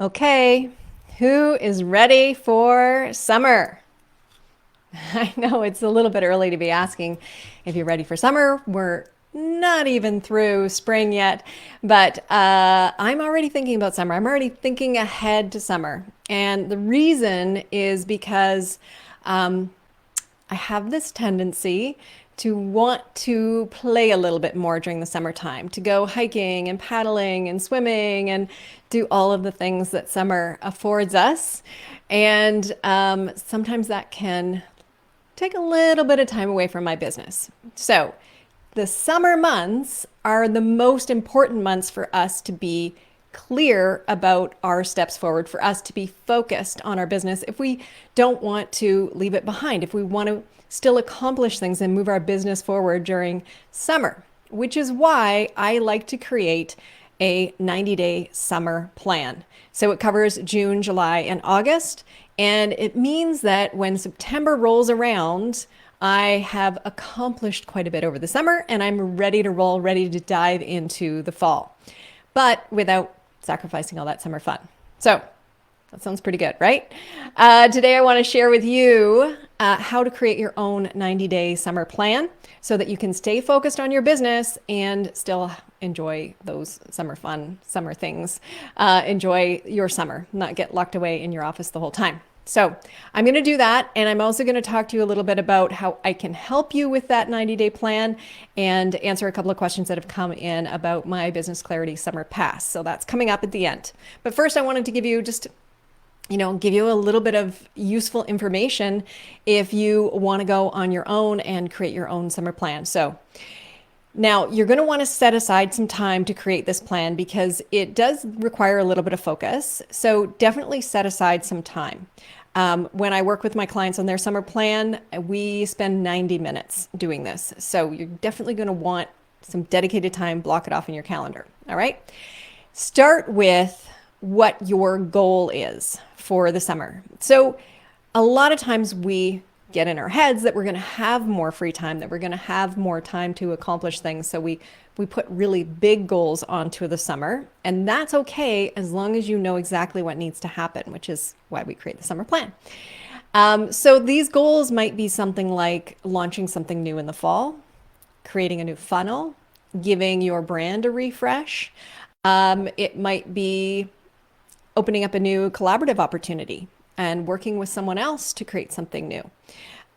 Okay, who is ready for summer? I know it's a little bit early to be asking if you're ready for summer. We're not even through spring yet, but I'm already thinking about summer. I'm already thinking ahead to summer. And the reason is because I have this tendency to want to play a little bit more during the summertime, to go hiking and paddling and swimming and do all of the things that summer affords us. And sometimes that can take a little bit of time away from my business. So the summer months are the most important months for us to be clear about our steps forward, for us to be focused on our business if we don't want to leave it behind, if we want to still accomplish things and move our business forward during summer, which is why I like to create a 90-day summer plan. So it covers June, July, and August. And it means that when September rolls around, I have accomplished quite a bit over the summer and I'm ready to roll, ready to dive into the fall, but without sacrificing all that summer fun. So that sounds pretty good, right? Today, I want to share with you how to create your own 90-day summer plan so that you can stay focused on your business and still enjoy those summer fun, summer things. Enjoy your summer, not get locked away in your office the whole time. So I'm going to do that. And I'm also going to talk to you a little bit about how I can help you with that 90-day plan and answer a couple of questions that have come in about my Business Clarity Summer Pass. So that's coming up at the end. But first, I wanted to give you give you a little bit of useful information if you want to go on your own and create your own summer plan. So now you're going to want to set aside some time to create this plan because it does require a little bit of focus. So definitely set aside some time. When I work with my clients on their summer plan, we spend 90 minutes doing this. So you're definitely going to want some dedicated time, block it off in your calendar. All right. Start with what your goal is for the summer. So a lot of times we get in our heads that we're going to have more free time, that we're going to have more time to accomplish things. So we put really big goals onto the summer, and that's okay as long as you know exactly what needs to happen, which is why we create the summer plan. So these goals might be something like launching something new in the fall, creating a new funnel, giving your brand a refresh. It might be opening up a new collaborative opportunity and working with someone else to create something new.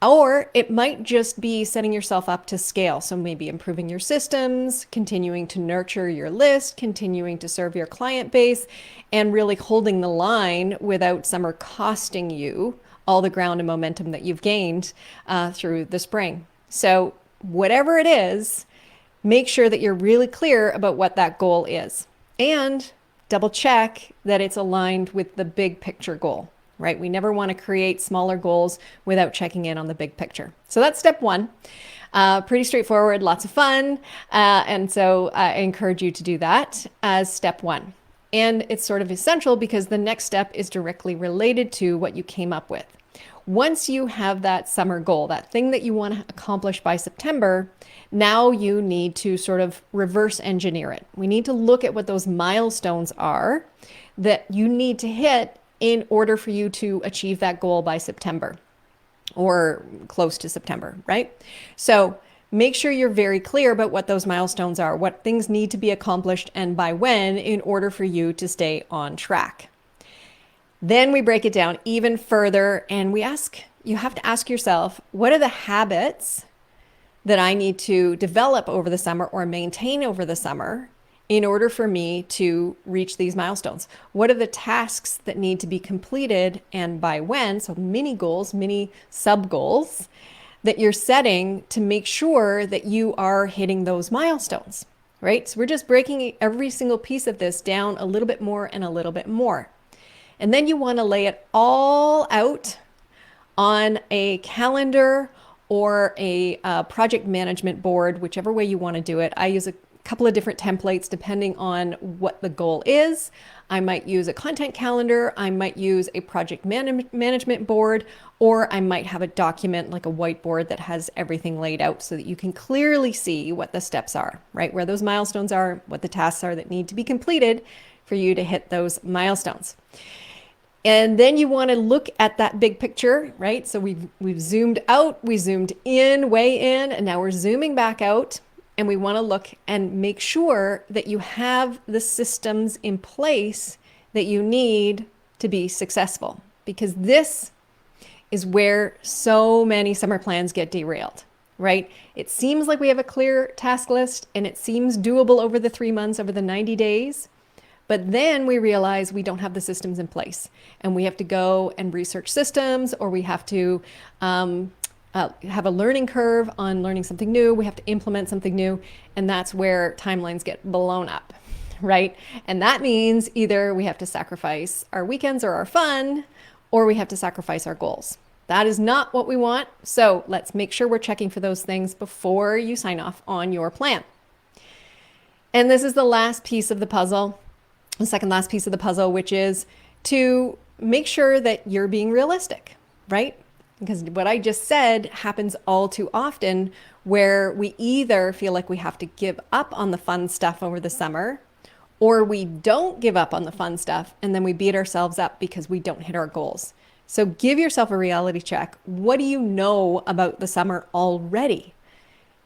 Or it might just be setting yourself up to scale. So maybe improving your systems, continuing to nurture your list, continuing to serve your client base, and really holding the line without summer costing you all the ground and momentum that you've gained through the spring. So whatever it is, make sure that you're really clear about what that goal is. And double check that it's aligned with the big picture goal. Right? We never want to create smaller goals without checking in on the big picture. So that's step one. Pretty straightforward, lots of fun. And so I encourage you to do that as step one. And it's sort of essential because the next step is directly related to what you came up with. Once you have that summer goal, that thing that you want to accomplish by September, now you need to sort of reverse engineer it. We need to look at what those milestones are that you need to hit in order for you to achieve that goal by September or close to September, right? So make sure you're very clear about what those milestones are, what things need to be accomplished and by when in order for you to stay on track. Then we break it down even further and you have to ask yourself, what are the habits that I need to develop over the summer or maintain over the summer in order for me to reach these milestones? What are the tasks that need to be completed and by when? So mini goals, mini sub goals that you're setting to make sure that you are hitting those milestones, right? So we're just breaking every single piece of this down a little bit more and a little bit more. And then you want to lay it all out on a calendar or a project management board, whichever way you want to do it. I use a couple of different templates depending on what the goal is. I might use a content calendar, I might use a project management board, or I might have a document like a whiteboard that has everything laid out so that you can clearly see what the steps are, right? Where those milestones are, what the tasks are that need to be completed for you to hit those milestones. And then you want to look at that big picture, right? So we've zoomed out, we zoomed in, way in, and now we're zooming back out. And we want to look and make sure that you have the systems in place that you need to be successful. Because this is where so many summer plans get derailed, right? It seems like we have a clear task list and it seems doable over the 3 months, over the 90 days. But then we realize we don't have the systems in place and we have to go and research systems, or we have to have a learning curve on learning something new. We have to implement something new. And that's where timelines get blown up, right? And that means either we have to sacrifice our weekends or our fun, or we have to sacrifice our goals. That is not what we want. So let's make sure we're checking for those things before you sign off on your plan. And this is the last piece of the puzzle, the second last piece of the puzzle, which is to make sure that you're being realistic, right? Because what I just said happens all too often, where we either feel like we have to give up on the fun stuff over the summer, or we don't give up on the fun stuff and then we beat ourselves up because we don't hit our goals. So give yourself a reality check. What do you know about the summer already?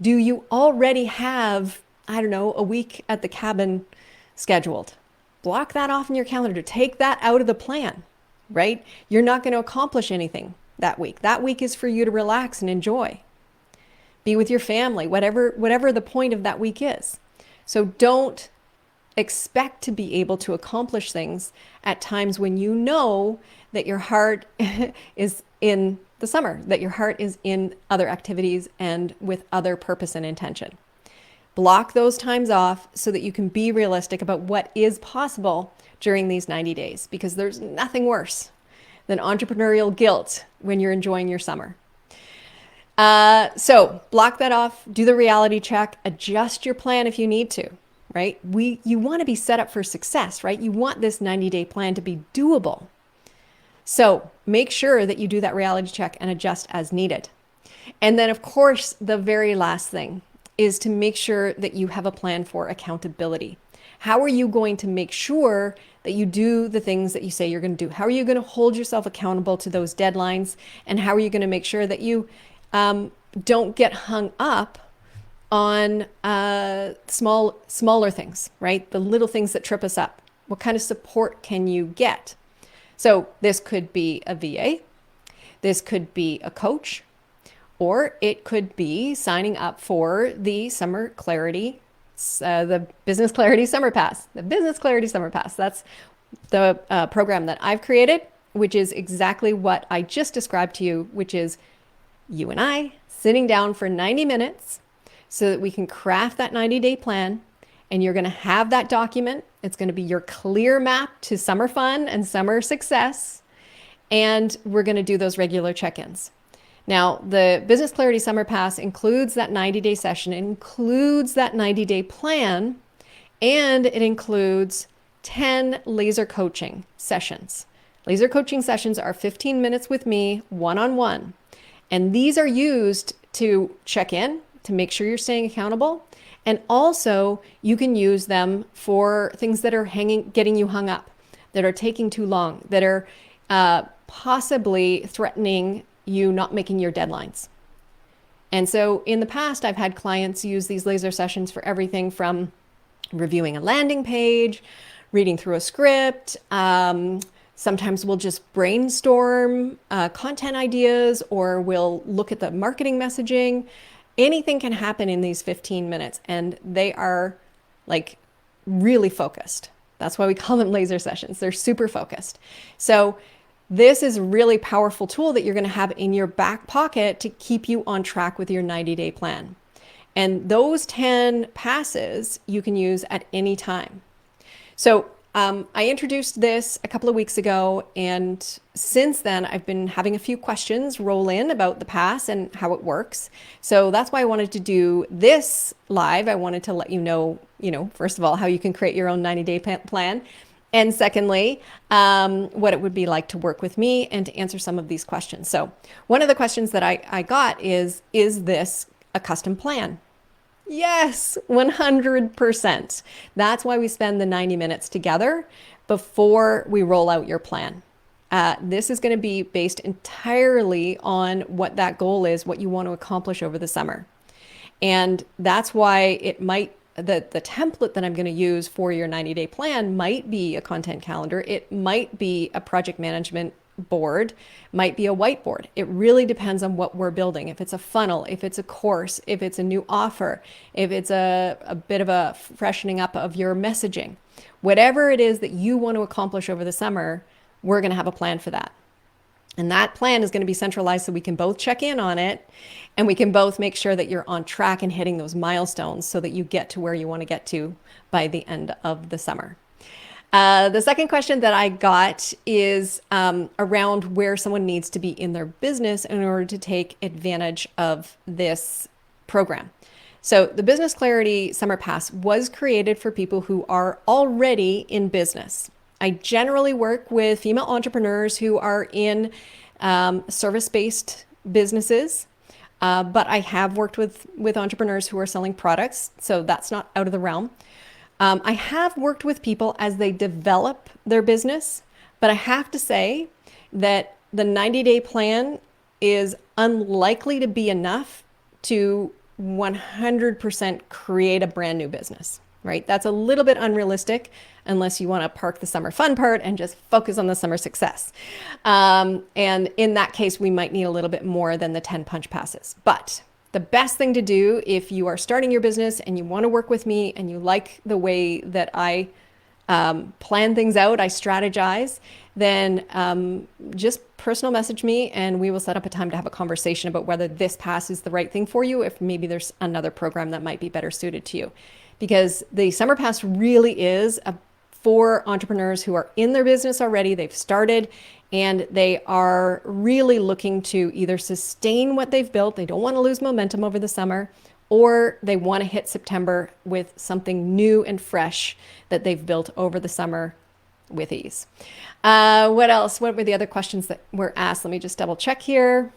Do you already have, I don't know, a week at the cabin scheduled? Block that off in your calendar. Take that out of the plan, right? You're not going to accomplish anything that week. That week is for you to relax and enjoy. Be with your family, whatever the point of that week is. So don't expect to be able to accomplish things at times when you know that your heart is in the summer, that your heart is in other activities and with other purpose and intention. Block those times off so that you can be realistic about what is possible during these 90 days, because there's nothing worse than entrepreneurial guilt when you're enjoying your summer. So block that off, do the reality check, adjust your plan if you need to, right? You want to be set up for success, right? You want this 90-day plan to be doable. So make sure that you do that reality check and adjust as needed. And then, of course, the very last thing is to make sure that you have a plan for accountability. How are you going to make sure that you do the things that you say you're going to do? How are you going to hold yourself accountable to those deadlines? And how are you going to make sure that you don't get hung up on smaller things, right? The little things that trip us up. What kind of support can you get? So this could be a VA, this could be a coach, or it could be signing up for the Summer Clarity, the Business Clarity Summer Pass. The Business Clarity Summer Pass, that's the program that I've created, which is exactly what I just described to you, which is you and I sitting down for 90 minutes so that we can craft that 90-day plan. And you're going to have that document. It's going to be your clear map to summer fun and summer success. And we're going to do those regular check-ins. Now, the Business Clarity Summer Pass includes that 90-day session, includes that 90-day plan, and it includes 10 laser coaching sessions. Laser coaching sessions are 15 minutes with me, one-on-one. And these are used to check in, to make sure you're staying accountable. And also you can use them for things that are getting you hung up, that are taking too long, that are possibly threatening you not making your deadlines. And so in the past, I've had clients use these laser sessions for everything from reviewing a landing page, reading through a script. Sometimes we'll just brainstorm content ideas, or we'll look at the marketing messaging. Anything can happen in these 15 minutes, and they are like really focused. That's why we call them laser sessions. They're super focused. So this is a really powerful tool that you're going to have in your back pocket to keep you on track with your 90-day plan. And those 10 passes you can use at any time. So I introduced this a couple of weeks ago, and since then I've been having a few questions roll in about the pass and how it works. So that's why I wanted to do this live. I wanted to let you know, first of all, how you can create your own 90-day plan. And secondly, what it would be like to work with me and to answer some of these questions. So one of the questions that I got is this a custom plan? Yes, 100%. That's why we spend the 90 minutes together before we roll out your plan. This is going to be based entirely on what that goal is, what you want to accomplish over the summer. And that's why the template that I'm going to use for your 90-day plan might be a content calendar. It might be a project management board, might be a whiteboard. It really depends on what we're building. If it's a funnel, if it's a course, if it's a new offer, if it's a bit of a freshening up of your messaging, whatever it is that you want to accomplish over the summer, we're going to have a plan for that. And that plan is going to be centralized so we can both check in on it and we can both make sure that you're on track and hitting those milestones so that you get to where you want to get to by the end of the summer. The second question that I got is around where someone needs to be in their business in order to take advantage of this program. So the Business Clarity Summer Pass was created for people who are already in business. I generally work with female entrepreneurs who are in service-based businesses, but I have worked with entrepreneurs who are selling products, so that's not out of the realm. I have worked with people as they develop their business, but I have to say that the 90-day plan is unlikely to be enough to 100% create a brand new business, right? That's a little bit unrealistic unless you want to park the summer fun part and just focus on the summer success. And in that case, we might need a little bit more than the 10 punch passes. But the best thing to do if you are starting your business and you want to work with me and you like the way that I plan things out, I strategize, then just personal message me and we will set up a time to have a conversation about whether this pass is the right thing for you, if maybe there's another program that might be better suited to you. Because the summer pass really is for entrepreneurs who are in their business already, they've started, and they are really looking to either sustain what they've built, they don't want to lose momentum over the summer, or they want to hit September with something new and fresh that they've built over the summer with ease. What else? What were the other questions that were asked? Let me just double check here.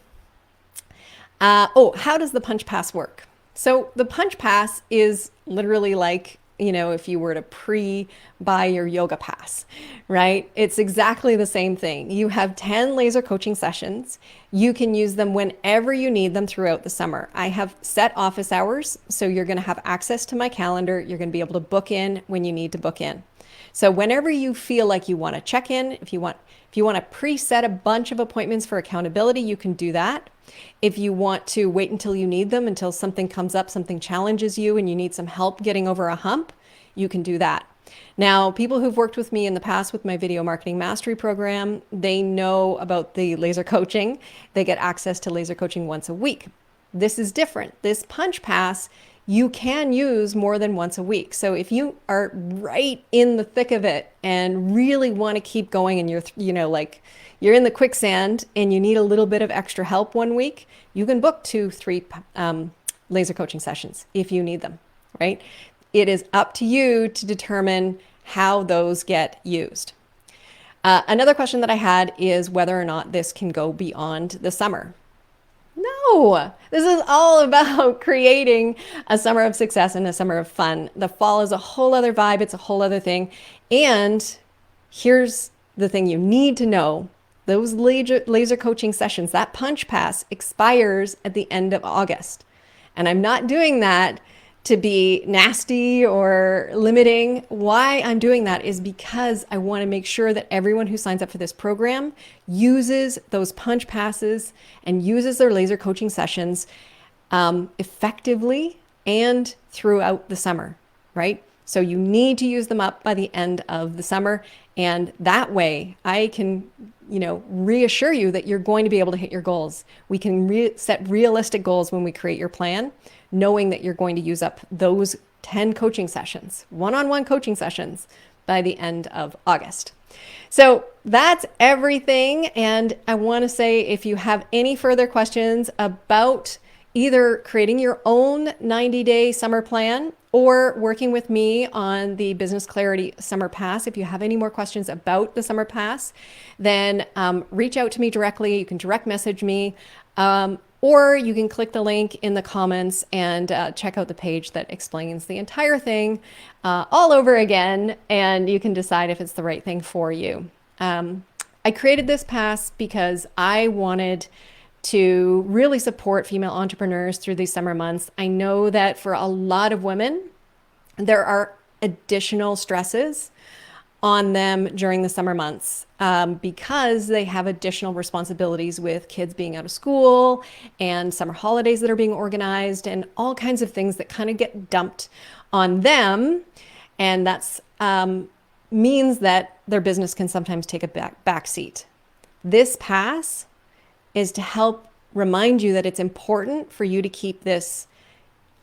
How does the punch pass work? So the punch pass is literally like, if you were to pre-buy your yoga pass, right? It's exactly the same thing. You have 10 laser coaching sessions. You can use them whenever you need them throughout the summer. I have set office hours, so you're going to have access to my calendar. You're going to be able to book in when you need to book in. So whenever you feel like you want to check in, if you want to preset a bunch of appointments for accountability, you can do that. If you want to wait until you need them, until something comes up, something challenges you and you need some help getting over a hump, you can do that. Now, people who've worked with me in the past with my video marketing mastery program, they know about the laser coaching. They get access to laser coaching once a week. This is different. This punch pass, you can use more than once a week. So if you are right in the thick of it and really want to keep going and you're in the quicksand and you need a little bit of extra help one week, you can book 2-3 laser coaching sessions if you need them, right? It is up to you to determine how those get used. Another question that I had is whether or not this can go beyond the summer. No, this is all about creating a summer of success and a summer of fun. The fall is a whole other vibe. It's a whole other thing. And here's the thing you need to know. Those laser coaching sessions, that punch pass expires at the end of August. And I'm not doing that to be nasty or limiting. Why I'm doing that is because I want to make sure that everyone who signs up for this program uses those punch passes and uses their laser coaching sessions effectively and throughout the summer, right? So you need to use them up by the end of the summer. And that way I can, reassure you that you're going to be able to hit your goals. We can set realistic goals when we create your plan, knowing that you're going to use up those 10 coaching sessions, one-on-one coaching sessions by the end of August. So that's everything. And I want to say, if you have any further questions about either creating your own 90-day summer plan or working with me on the Business Clarity Summer Pass, if you have any more questions about the Summer Pass, then reach out to me directly. You can direct message me. Or you can click the link in the comments and check out the page that explains the entire thing all over again, and you can decide if it's the right thing for you. I created this pass because I wanted to really support female entrepreneurs through these summer months. I know that for a lot of women, there are additional stresses on them during the summer months because they have additional responsibilities with kids being out of school and summer holidays that are being organized and all kinds of things that kind of get dumped on them. And that's means that their business can sometimes take a back seat. This pass is to help remind you that it's important for you to keep this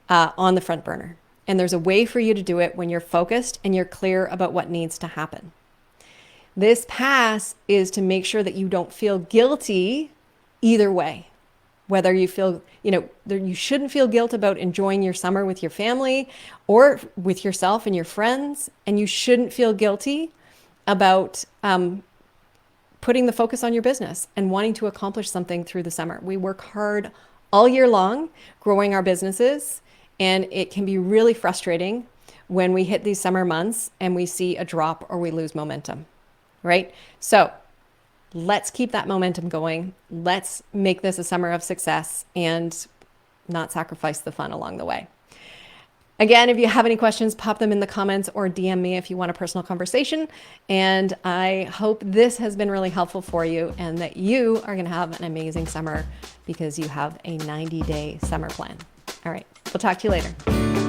on the front burner. And there's a way for you to do it when you're focused and you're clear about what needs to happen. This pass is to make sure that you don't feel guilty either way. Whether you feel, you shouldn't feel guilt about enjoying your summer with your family or with yourself and your friends. And you shouldn't feel guilty about putting the focus on your business and wanting to accomplish something through the summer. We work hard all year long growing our businesses. And it can be really frustrating when we hit these summer months and we see a drop or we lose momentum, right? So let's keep that momentum going. Let's make this a summer of success and not sacrifice the fun along the way. Again, if you have any questions, pop them in the comments or DM me if you want a personal conversation. And I hope this has been really helpful for you and that you are going to have an amazing summer because you have a 90-day summer plan. All right. We'll talk to you later.